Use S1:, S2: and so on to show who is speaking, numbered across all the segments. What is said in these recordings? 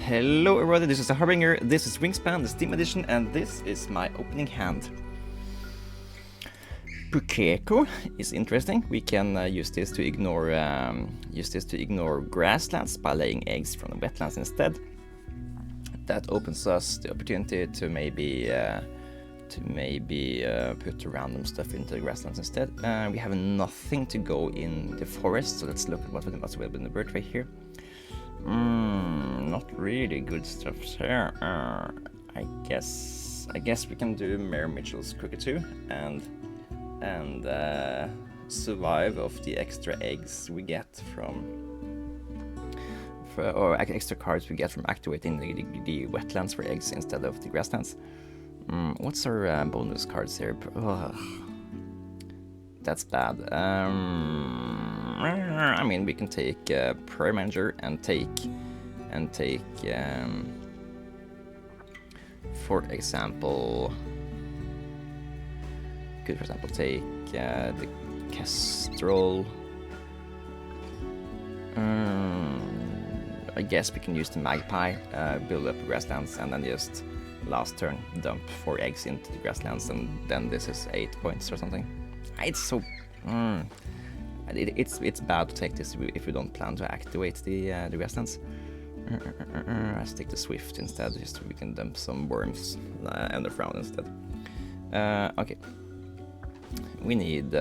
S1: Hello everybody, this is the Harbinger, this is Wingspan, the Steam edition, and this is my opening hand. Pukeko is interesting. We can use this to ignore grasslands by laying eggs from the wetlands instead. That opens us the opportunity to maybe put random stuff into the grasslands instead. We have nothing to go in the forest, so let's look at what's available in the bird tray here. Not really good stuff here. I guess we can do Mayor Mitchell's cockatoo and survive off the extra eggs we get or extra cards we get from activating the wetlands for eggs instead of the grasslands. What's our bonus cards here? Ugh. That's bad. I mean, we can take Prayer Manager and take, for example, could for example take the Kestrel. I guess we can use the Magpie, build up grasslands, and then just last turn dump 4 eggs into the grasslands, and then this is 8 points or something. It's so it's bad to take this if we don't plan to activate the grasslands. Let's take the Swift instead, just so we can dump some worms underground instead. Okay. We need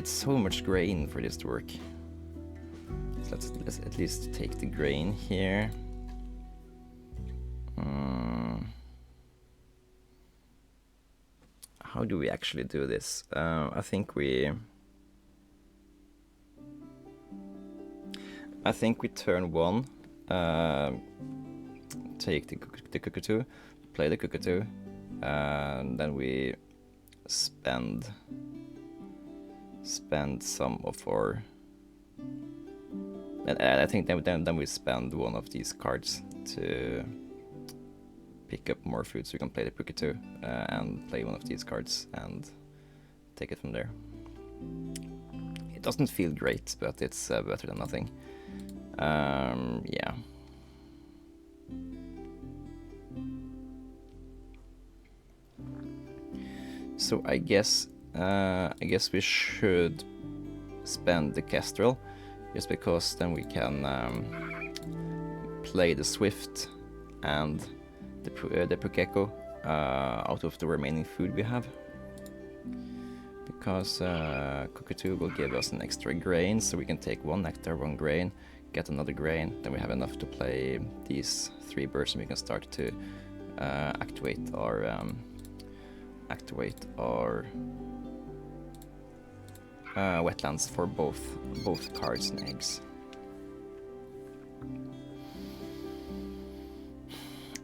S1: so much grain for this to work. So let's at least take the grain here. How do we actually do this? I think we turn 1, take the cockatoo, play the cockatoo, and then we spend some of our. And I think then we spend one of these cards to pick up more food, so we can play the cockatoo and play one of these cards and take it from there. It doesn't feel great, but it's better than nothing. Yeah. So I guess we should spend the Kestrel, just because then we can play the Swift and the Pukeko out of the remaining food we have. Because cockatoo will give us an extra grain, so we can take 1 nectar, 1 grain, get another grain, then we have enough to play these 3 birds, and we can start to activate our wetlands for both cards and eggs.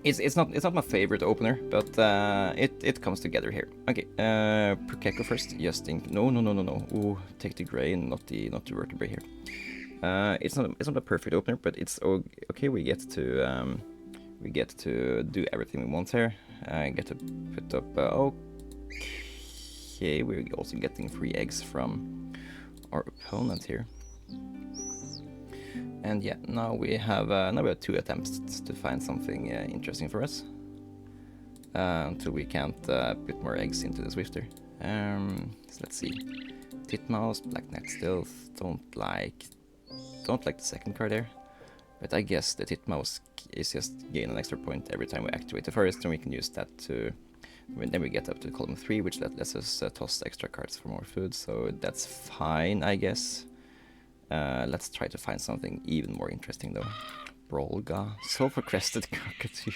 S1: It's not my favorite opener, but it comes together here. Okay, Pukeko first. Just think, no. Ooh, take the grain, not the vertebrae here. It's not a perfect opener, but it's okay. We get to do everything we want here. Get to put up. Okay, we're also getting 3 eggs from our opponent here. And yeah, now we have 2 attempts to find something interesting for us. Until we can't put more eggs into the Swifter. So let's see. Titmouse, Blackneck Stealth, don't like the second card there. But I guess the Titmouse is just gain an extra point every time we activate the forest, and we can use that to. Then we get up to column 3, which lets us toss extra cards for more food, so that's fine, I guess. Let's try to find something even more interesting though. Brolga, Sulfur-crested cockatoo.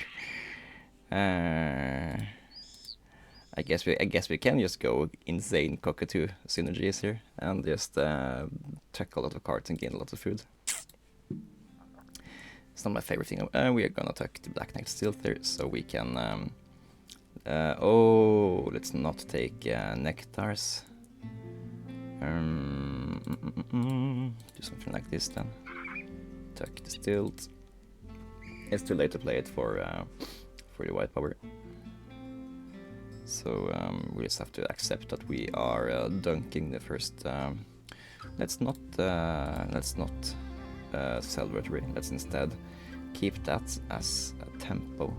S1: I guess we can just go insane cockatoo synergies here and just check a lot of cards and gain a lot of food. It's not my favorite thing. We are gonna attack the Black-necked Stealth there, so we can. Let's not take nectars. Do something like this then. Attack the Stilt. It's too late to play it for the white power. So we just have to accept that we are dunking the first. Let's not sell vertebrae. Let's instead keep that as a tempo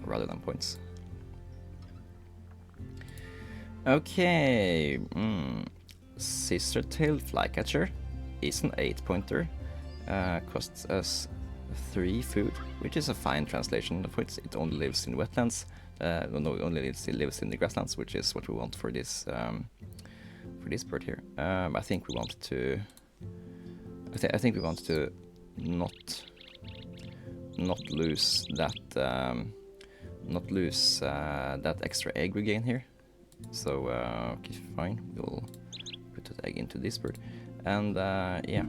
S1: rather than points. Okay, Scissortail Flycatcher is an 8-pointer. Costs us 3 food, which is a fine translation of it. It only lives in wetlands. No, it only lives in the grasslands, which is what we want for this bird here. I think we want to. I think we want to not lose that that extra egg we gain here. So okay, fine. We'll put that egg into this bird, and yeah.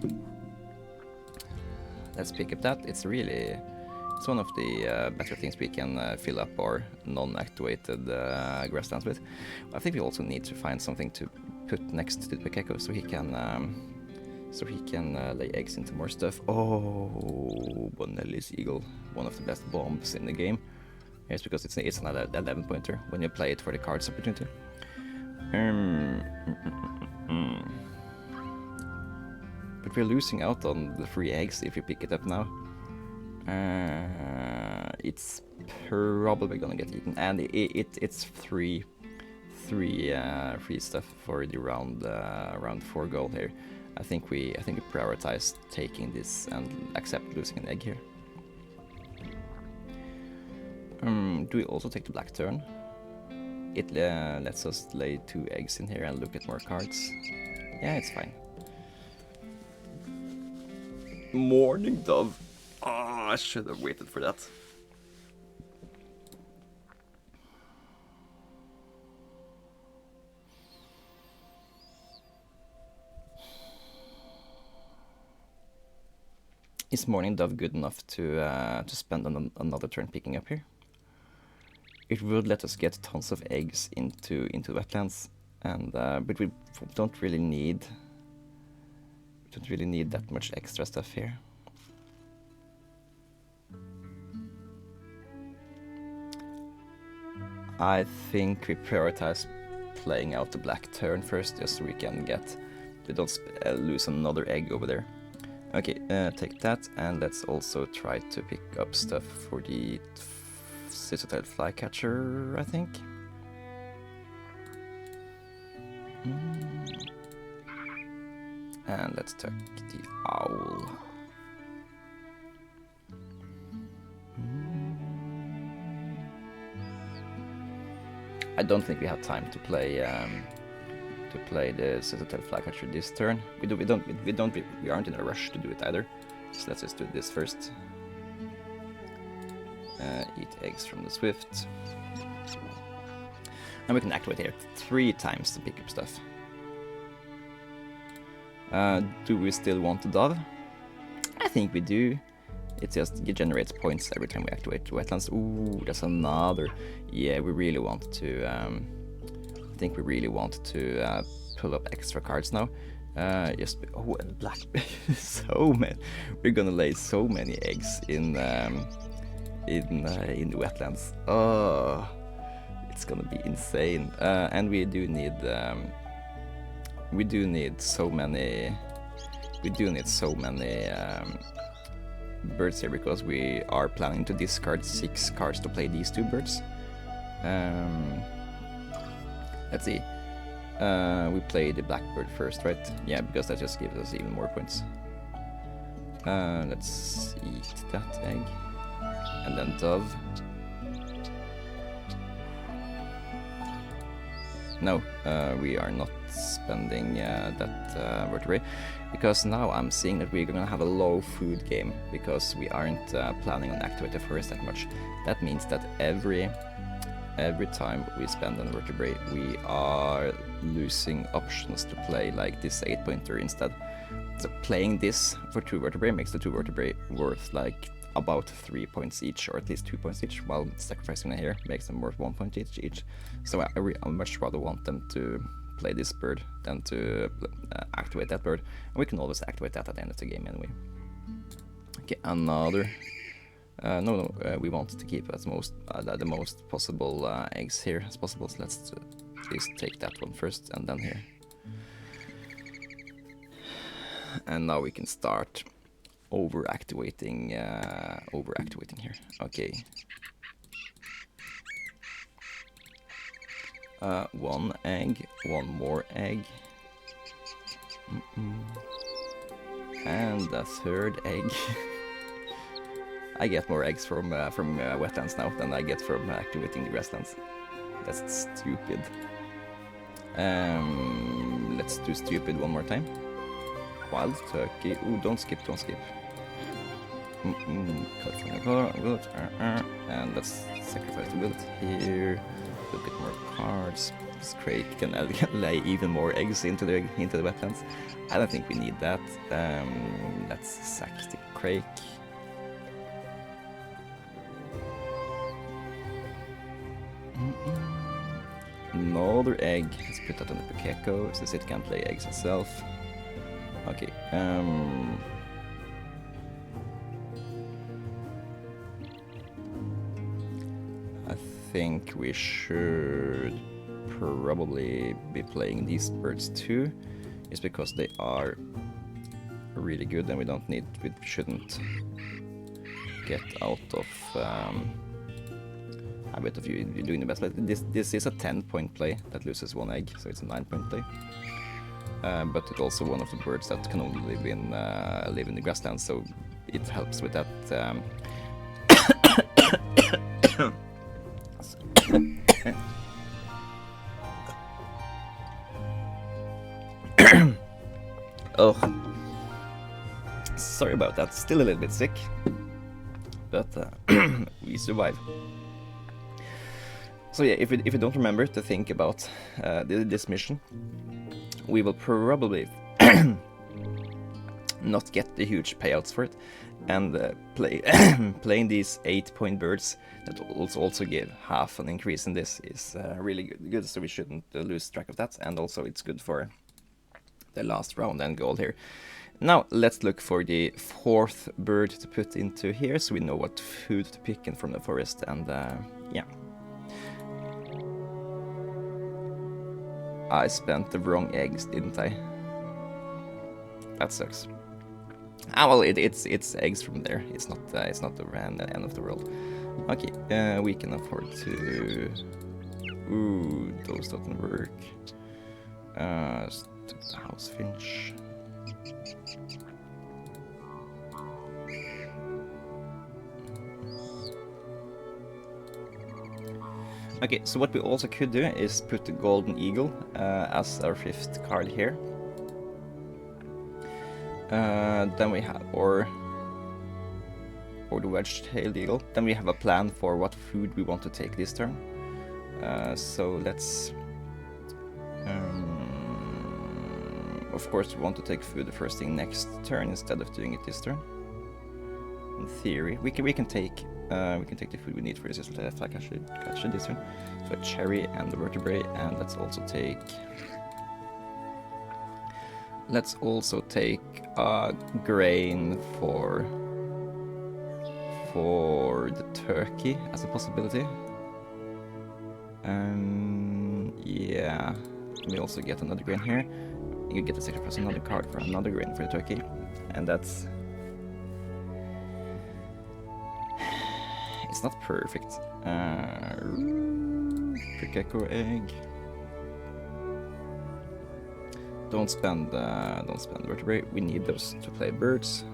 S1: Let's pick up that. It's one of the better things we can fill up our non-activated grasslands with. I think we also need to find something to put next to the gecko so he can lay eggs into more stuff. Oh, Bonelli's eagle, one of the best bombs in the game. It's because it's another 11-pointer when you play it for the cards opportunity. But we're losing out on the free eggs if we pick it up now. It's probably gonna get eaten, and it's free stuff for the round 4 goal here. I think we prioritize taking this and accept losing an egg here. Do we also take the black turn? It lets us lay 2 eggs in here and look at more cards. Yeah, it's fine. Morning dove. Oh, I should have waited for that. Is morning dove good enough to spend another turn picking up here? It would let us get tons of eggs into wetlands, and but we don't really need that much extra stuff here. I think we prioritize playing out the black turn first, just so we don't lose another egg over there. Okay, take that, and let's also try to pick up stuff for the Scissortail Flycatcher, I think. And let's take the owl. I don't think we have time to play the Scissortail Flycatcher this turn. We aren't in a rush to do it either. So let's just do this first. Eat eggs from the swift. And we can activate here 3 times to pick up stuff. Do we still want the dove? I think we do. It generates points every time we activate wetlands. Ooh, that's another. Yeah, we really want to. I think we really want to pull up extra cards now. Oh, and black. So many. We're gonna lay so many eggs in the wetlands. Oh, it's gonna be insane. And we do need so many. We do need so many birds here because we are planning to discard 6 cards to play these 2 birds. Let's see. We play the blackbird first, right? Yeah, because that just gives us even more points. Let's eat that egg. And then dove. No, we are not spending that vertebrae, because now I'm seeing that we're gonna have a low food game because we aren't planning on activating the forest that much. That means that every time we spend an vertebrae, we are losing options to play like this 8-pointer instead. So playing this for 2 vertebrae makes the 2 vertebrae worth like about 3 points each, or at least 2 points each, while sacrificing it here makes them worth 1 point each. So I much rather want them to play this bird than to activate that bird, and we can always activate that at the end of the game anyway. Okay, another. We want to keep as the most possible eggs here as possible, so let's at least take that one first, and then here. And now we can start overactivating here. Okay. One egg, one more egg. And a third egg. I get more eggs from wetlands now than I get from activating the grasslands. That's stupid. Let's do stupid one more time. Wild turkey. Ooh, don't skip, don't skip. California bullet. And let's sacrifice the bullet here. Look at more cards. This crate can lay even more eggs into the wetlands. I don't think we need that. Let's sack the crate. Another egg. Let's put that on the Pukeko since it can't lay eggs itself. Okay. I think we should probably be playing these birds too. It's because they are really good and we shouldn't get out of habit of you doing the best play. This is a 10-point play that loses one egg, so it's a 9-point play. But it's also one of the birds that can only live in the grasslands, so it helps with that. Oh, sorry about that. Still a little bit sick, but we survive. So yeah, if you don't remember to think about this mission, we will probably not get the huge payouts for it, and playing these 8-point birds that also give half an increase in this is really good. So we shouldn't lose track of that, and also it's good for the last round and goal here. Now let's look for the 4th bird to put into here, so we know what food to pick in from the forest. And yeah, I spent the wrong eggs, didn't I? That sucks. Ah, well, it's eggs from there. It's not the end of the world. Okay, we can afford to. Ooh, those don't work. The house finch. Okay, so what we also could do is put the golden eagle as our 5th card here. Then we have, or the wedge-tailed eagle. Then we have a plan for what food we want to take this turn. So let's. Of course, we want to take food the first thing next turn instead of doing it this turn. In theory, we can take the food we need for this flycatcher this turn. So a cherry and the vertebrae, and let's also take a grain for the turkey as a possibility. Yeah, we also get another grain here. You get to sacrifice another card for another grain for the turkey, and that's. It's not perfect. Pukeko egg. Don't spend vertebrae. We need those to play birds.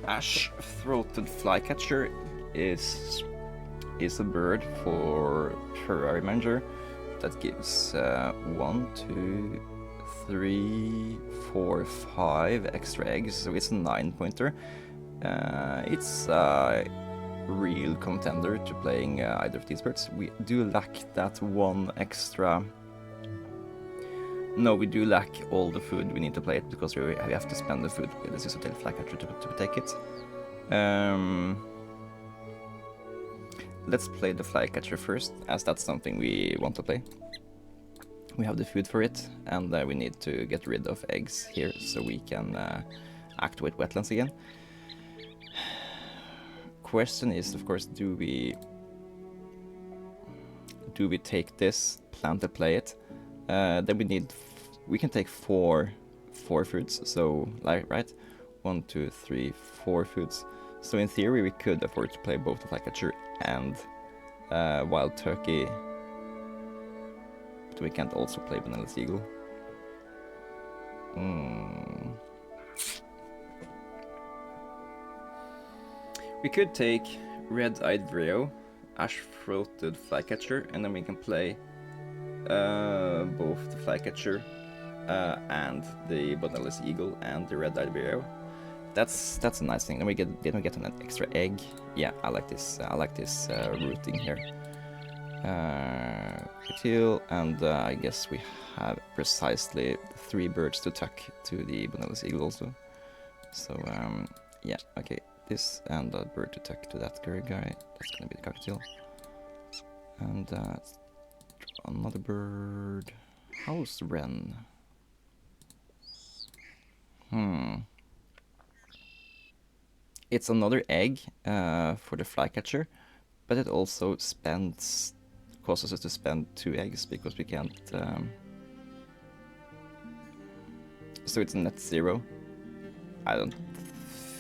S1: Ash-throated flycatcher is a bird for terrarium manager that gives 1, 2, 3, 4, 5 extra eggs, so it's a 9-pointer. It's a real contender to playing either of these birds. We do lack that one extra. No, we do lack all the food we need to play it because we have to spend the food with the Sissotail flycatcher to take it. Let's play the flycatcher first, as that's something we want to play. We have the food for it, and we need to get rid of eggs here so we can activate wetlands again. question is, of course, do we take this plant and play it? Then we can take four foods. So like right, 1, 2, 3, 4 foods. So in theory, we could afford to play both the flycatcher and wild turkey. But we can't also play vanilla seagull. We could take red-eyed vireo, ash-throated flycatcher, and then we can play both the flycatcher and the boneless eagle and the red-eyed vireo. That's a nice thing. Then we get an extra egg. Yeah, I like this. I like this routing here. Teal, and I guess we have precisely 3 birds to tuck to the boneless eagle also. So yeah, okay. This and a bird to tuck to that guy. That's gonna be the cockatiel. And another bird. House wren. It's another egg for the flycatcher, but it also causes us to spend 2 eggs because we can't. So it's net 0. I don't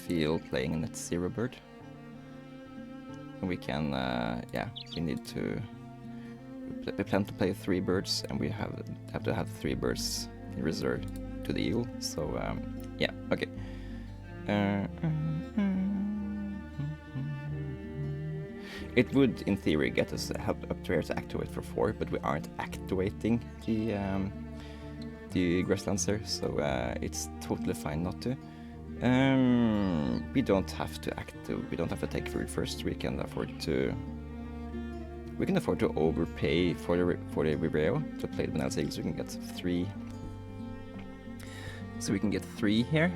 S1: feel playing a net 0 bird. And we can, yeah, we need to. We plan to play 3 birds, and we have to have 3 birds in reserve to the eagle. So yeah, okay. It would, in theory, get us help up to here to activate for 4, but we aren't activating the grasslands there, so it's totally fine not to. We don't have to We don't have to take food first. We can afford to overpay for the vireo to play the vanilla seagull, so we can get 3. So we can get 3 here.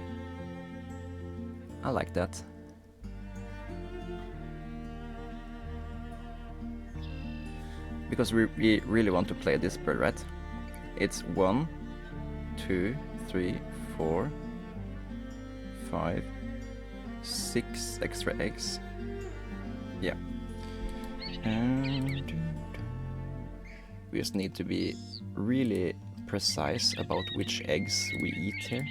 S1: I like that. Because we really want to play this bird, right? It's 1, 2, 3, 4, 5, 6 extra eggs. Yeah. And we just need to be really precise about which eggs we eat here.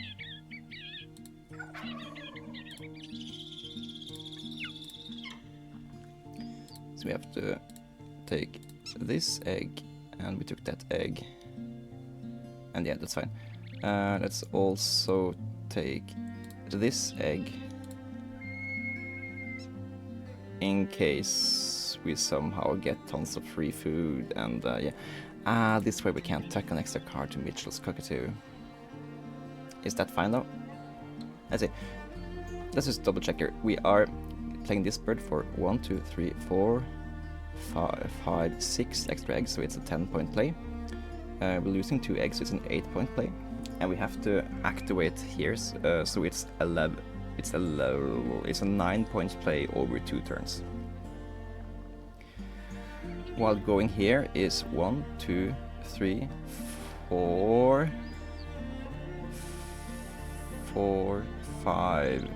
S1: So we have to take this egg, and we took that egg. And yeah, that's fine. Let's also take this egg in case we somehow get tons of free food, and yeah. This way we can't tuck an extra card to Mitchell's cockatoo. Is that fine though? Let's see. Let's just double check here. We are playing this bird for 1, 2, 3, 4, 5, 6 extra eggs, so it's a 10-point play. We're losing 2 eggs, so it's an 8-point play. And we have to activate here, so it's 11. It's a 9-point play over 2 turns. While going here is 1, 2, 3, 4, 5,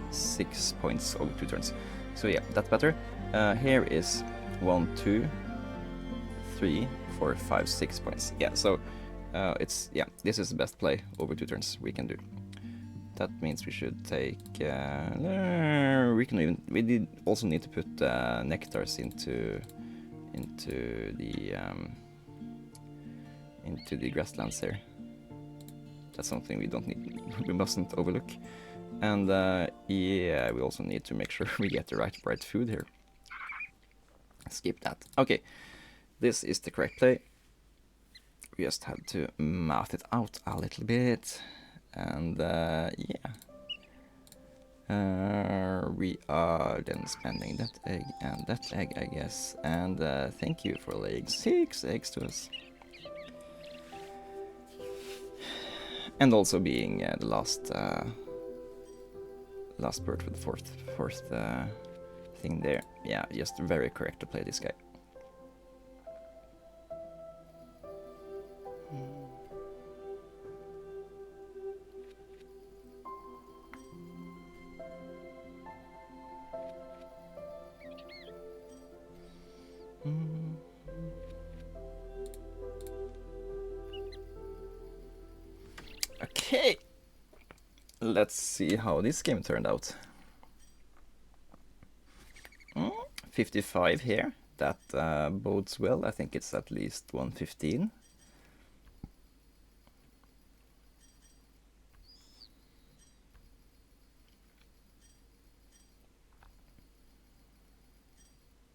S1: 6 points over 2 turns. So yeah, that's better. Here is 1, 2, 3, 4, 5, 6 points. Yeah, so this is the best play over 2 turns we can do. That means we should take. We did also need to put nectars into the grasslands here. That's something we mustn't overlook. And yeah, we also need to make sure we get the right food here. Skip that. Okay, this is the correct play. We just had to mouth it out a little bit. And yeah, we are then spending that egg and that egg, I guess. And thank you for laying 6 eggs to us. And also being the last bird for the fourth thing there. Yeah, just very correct to play this guy. Okay, let's see how this game turned out. 55 here, that bodes well. I think it's at least 115.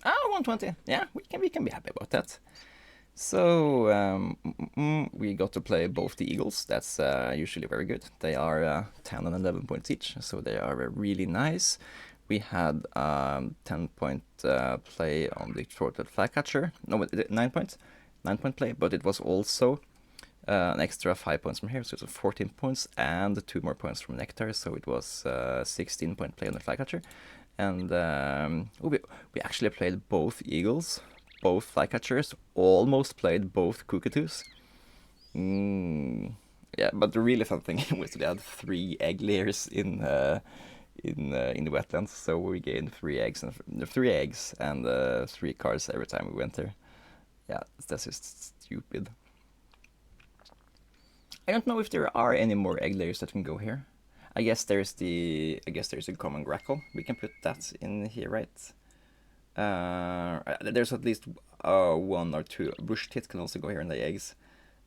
S1: Ah, 120. Yeah, we can be happy about that. So we got to play both the eagles. That's usually very good. They are 10 and 11 points each, so they are really nice. We had 10-point play on the throated flycatcher. No, 9 points. 9-point play, but it was also an extra 5 points from here, so it was 14 points and 2 more points from Nectar, so it was 16-point play on the flycatcher. And we actually played both eagles, both flycatchers, almost played both cockatoos. Yeah, but the really fun thing was that we had 3 egg layers in the wetlands, so we gained 3 eggs and 3 cards every time we went there. Yeah, that's just stupid. I don't know if there are any more egg layers that can go here. I guess there's a common grackle. We can put that in here, right? There's at least 1 or 2. Bush tit can also go here in the eggs.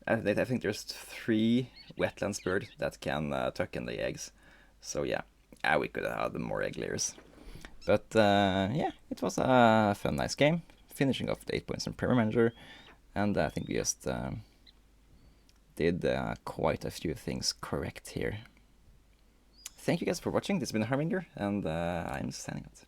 S1: I think there's 3 wetlands bird that can tuck in the eggs. So yeah, we could have had more egg layers. But yeah, it was a fun, nice game. Finishing off the 8 points in Premier Manager, and I think we just did quite a few things correct here. Thank you guys for watching. This has been Harbinger, and I'm signing out.